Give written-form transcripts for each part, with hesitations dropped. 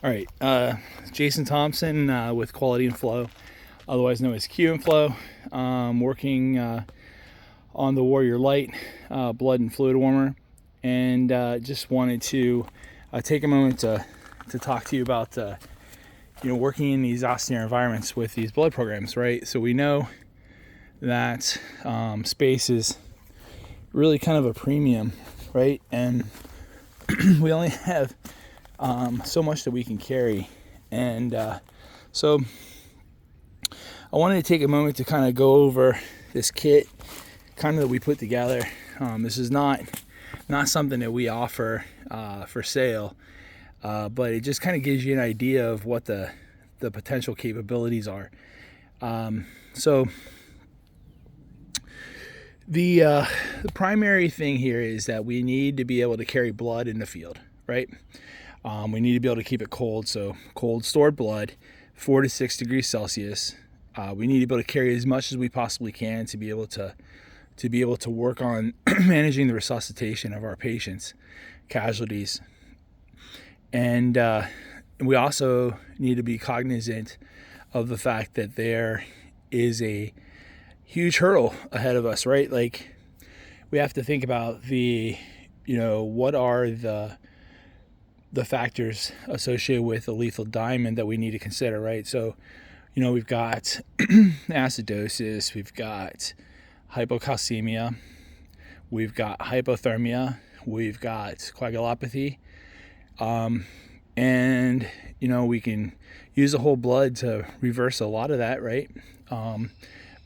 All right, Jason Thompson with Quality and Flow, otherwise known as Q and Flow, working on the Warrior Lite blood and fluid warmer, and just wanted to take a moment to talk to you about working in these austere environments with these blood programs, right? So we know that space is really kind of a premium, right? And we only have so much that we can carry, and so I wanted to take a moment to kind of go over this kit kind of that we put together. This is not something that we offer for sale, but it just kind of gives you an idea of what the potential capabilities are. So the primary thing here is that we need to be able to carry blood in the field, right? We need to be able to keep it cold, so cold stored blood, 4 to 6 degrees Celsius. We need to be able to carry as much as we possibly can to be able to work on managing the resuscitation of our patients, casualties, and we also need to be cognizant of the fact that there is a huge hurdle ahead of us, right? Like, we have to think about what are the factors associated with a lethal diamond that we need to consider, right? So, we've got acidosis, we've got hypocalcemia, we've got hypothermia, we've got coagulopathy, and we can use the whole blood to reverse a lot of that, right?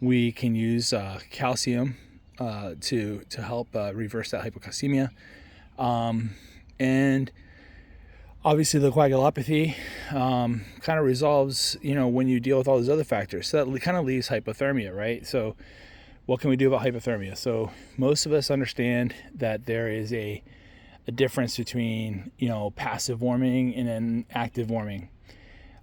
We can use calcium to help reverse that hypocalcemia, and obviously the coagulopathy kind of resolves, when you deal with all those other factors. So that kind of leaves hypothermia, right? So what can we do about hypothermia? So most of us understand that there is a difference between, passive warming and then active warming.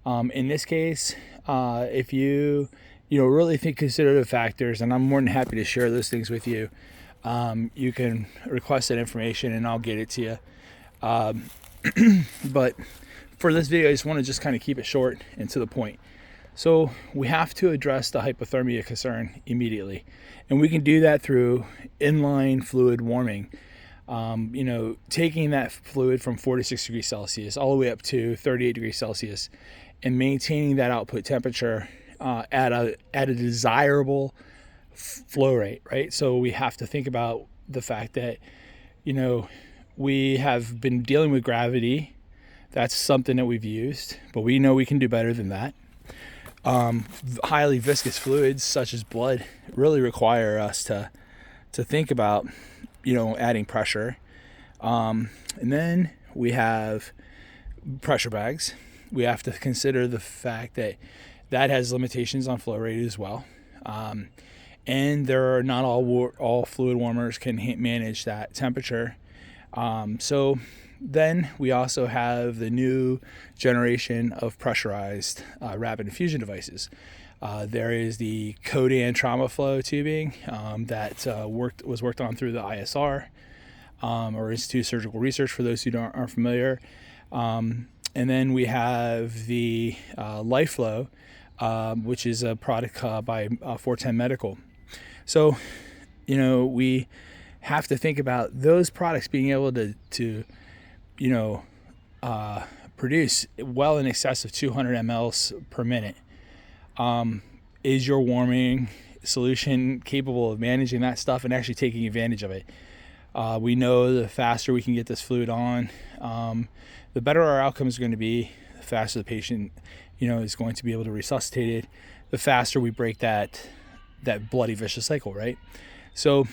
In this case, if you really consider the factors, and I'm more than happy to share those things with you, you can request that information and I'll get it to you. But for this video, I just want to just kind of keep it short and to the point. So we have to address the hypothermia concern immediately, and we can do that through inline fluid warming. Taking that fluid from 4 to 6 degrees Celsius all the way up to 38 degrees Celsius and maintaining that output temperature at a desirable flow rate, right? So we have to think about the fact that, we have been dealing with gravity. That's something that we've used, but we know we can do better than that. Highly viscous fluids such as blood really require us to think about, adding pressure. And then we have pressure bags. We have to consider the fact that has limitations on flow rate as well. And there are not all fluid warmers can manage that temperature. So then we also have the new generation of pressurized rapid infusion devices. There is the Codan trauma flow tubing that was worked on through the ISR, or Institute of Surgical Research, for those who aren't familiar. And then we have the Life Flow, which is a product by 410 Medical. So, we have to think about those products being able to produce well in excess of 200 mLs per minute. Is your warming solution capable of managing that stuff and actually taking advantage of it? We know the faster we can get this fluid on, the better our outcome is going to be. The faster the patient, is going to be able to resuscitate it. The faster we break that bloody vicious cycle, right? So,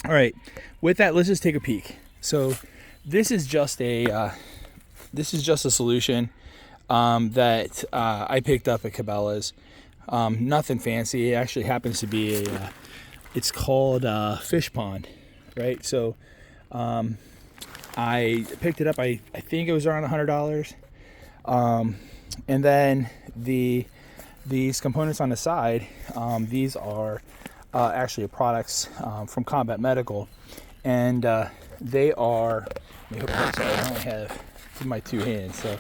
all right, with that, let's just take a peek. So this is just a solution that I picked up at Cabela's. Nothing fancy. It actually happens to be it's called Fish Pond, right? So I picked it up. I think it was around $100. And then these components on the side, these are actually products from Combat Medical, and they are. Let me hook it up so I only have in my two hands. So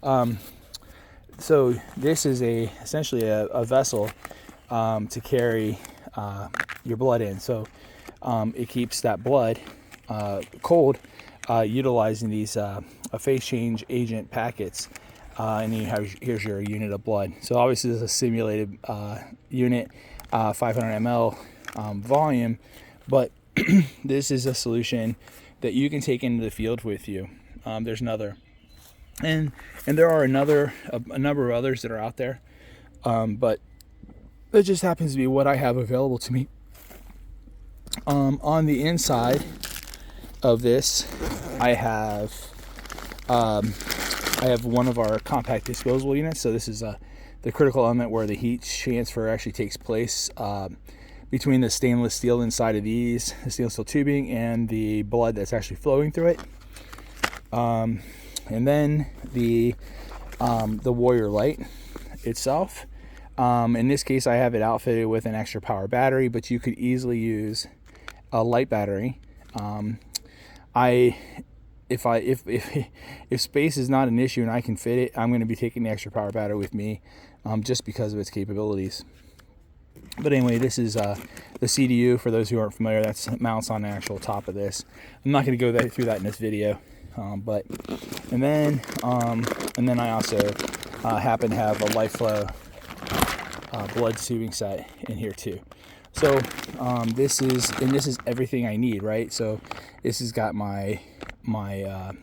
So this is essentially a vessel to carry your blood in. So it keeps that blood cold, utilizing these phase change agent packets. And here's your unit of blood. So obviously this is a simulated unit, 500 ml volume, but this is a solution that you can take into the field with you. There's another, and there are a number of others that are out there, but that just happens to be what I have available to me. On the inside of this, I have one of our compact disposable units. So this is the critical element where the heat transfer actually takes place between the stainless steel inside of these, the stainless steel tubing, and the blood that's actually flowing through it. And then the Warrior Lite itself. In this case, I have it outfitted with an extra power battery, but you could easily use a light battery. If space is not an issue and I can fit it, I'm going to be taking the extra power battery with me, just because of its capabilities. But anyway, this is the CDU. For those who aren't familiar, that mounts on the actual top of this. I'm not going to go through that in this video, and then I also happen to have a LifeFlow blood tubing set in here too. So this is everything I need, right? So this has got my blood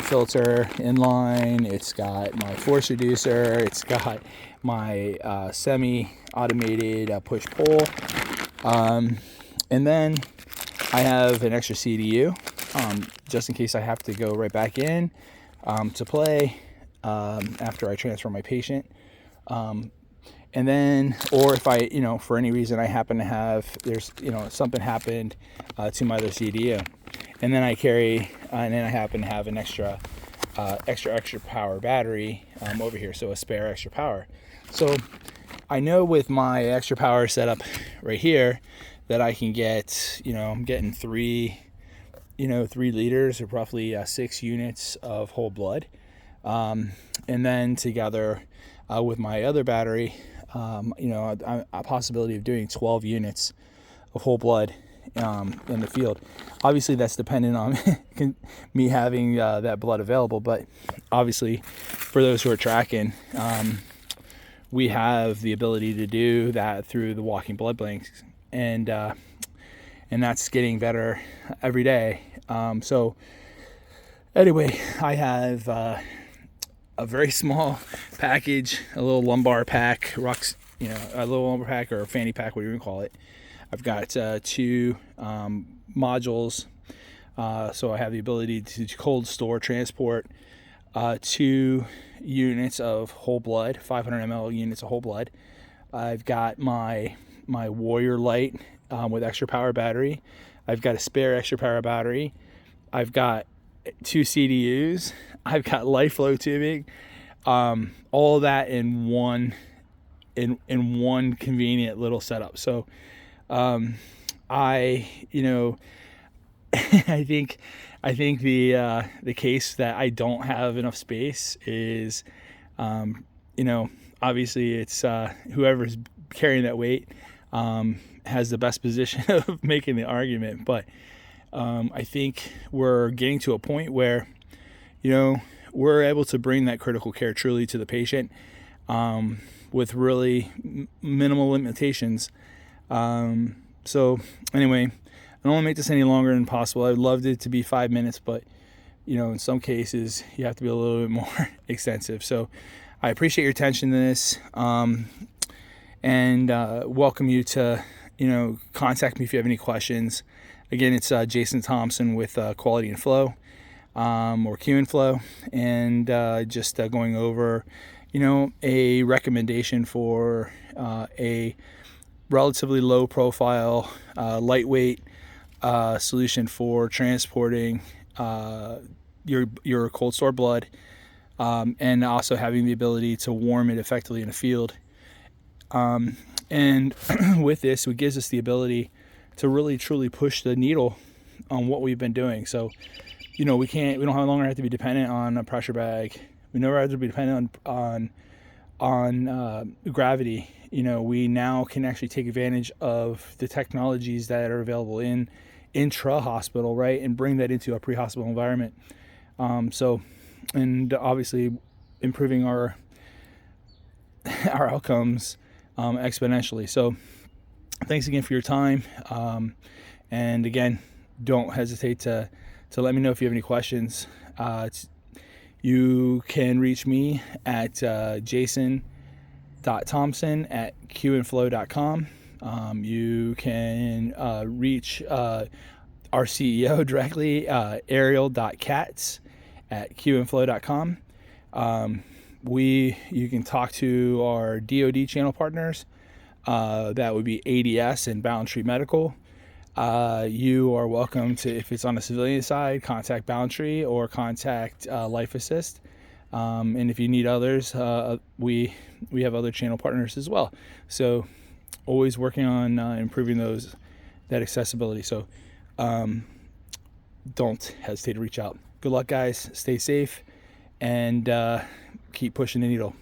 filter in line. It's got my force reducer. It's got my semi-automated push-pull, and then I have an extra CDU just in case I have to go right back in to play after I transfer my patient. And then, or if I, for any reason I happen to have, something happened to my other CDU, and then I happen to have an extra power battery over here, so a spare extra power. So I know with my extra power setup right here that I can get, I'm getting 3 liters, or roughly 6 units of whole blood, and then together with my other battery, a possibility of doing 12 units of whole blood in the field. Obviously, that's dependent on me having that blood available, but obviously, for those who are tracking, we have the ability to do that through the walking blood banks, and that's getting better every day. So anyway, I have a very small package, a little lumbar pack, a little lumbar pack or a fanny pack, whatever you call it. I've got 2 modules, so I have the ability to cold store, transport 2 units of whole blood, 500 ml units of whole blood. I've got my Warrior Lite with extra power battery. I've got a spare extra power battery. I've got 2 CDUs. I've got LifeFlow tubing. All that in one convenient little setup. So I think the case that I don't have enough space is, obviously it's whoever's carrying that weight has the best position of making the argument. But I think we're getting to a point where, we're able to bring that critical care truly to the patient with really minimal limitations. So anyway, I don't want to make this any longer than possible. I'd love it to be 5 minutes, but in some cases you have to be a little bit more extensive. So I appreciate your attention to this, and welcome you to contact me if you have any questions. Again, it's Jason Thompson with Quality and Flow, or Q and Flow, and just going over a recommendation for a relatively low profile, lightweight solution for transporting your cold store blood, and also having the ability to warm it effectively in a field. And with this, it gives us the ability to really truly push the needle on what we've been doing. So we don't no longer have to be dependent on a pressure bag. We never have to be dependent on gravity. You know, we now can actually take advantage of the technologies that are available in intra-hospital, right, and bring that into a pre-hospital environment. And obviously improving our outcomes exponentially. So thanks again for your time. And again, don't hesitate to let me know if you have any questions. You can reach me at jason.thompson@qandflow.com. You can reach our CEO directly, ariel.katz@qandflow.com. You can talk to our DoD channel partners. That would be ADS and Balance Tree Medical. You are welcome to, if it's on the civilian side, contact Balance Tree or contact Life Assist. And if you need others, we have other channel partners as well. So always working on improving that accessibility. So don't hesitate to reach out. Good luck, guys. Stay safe and keep pushing the needle.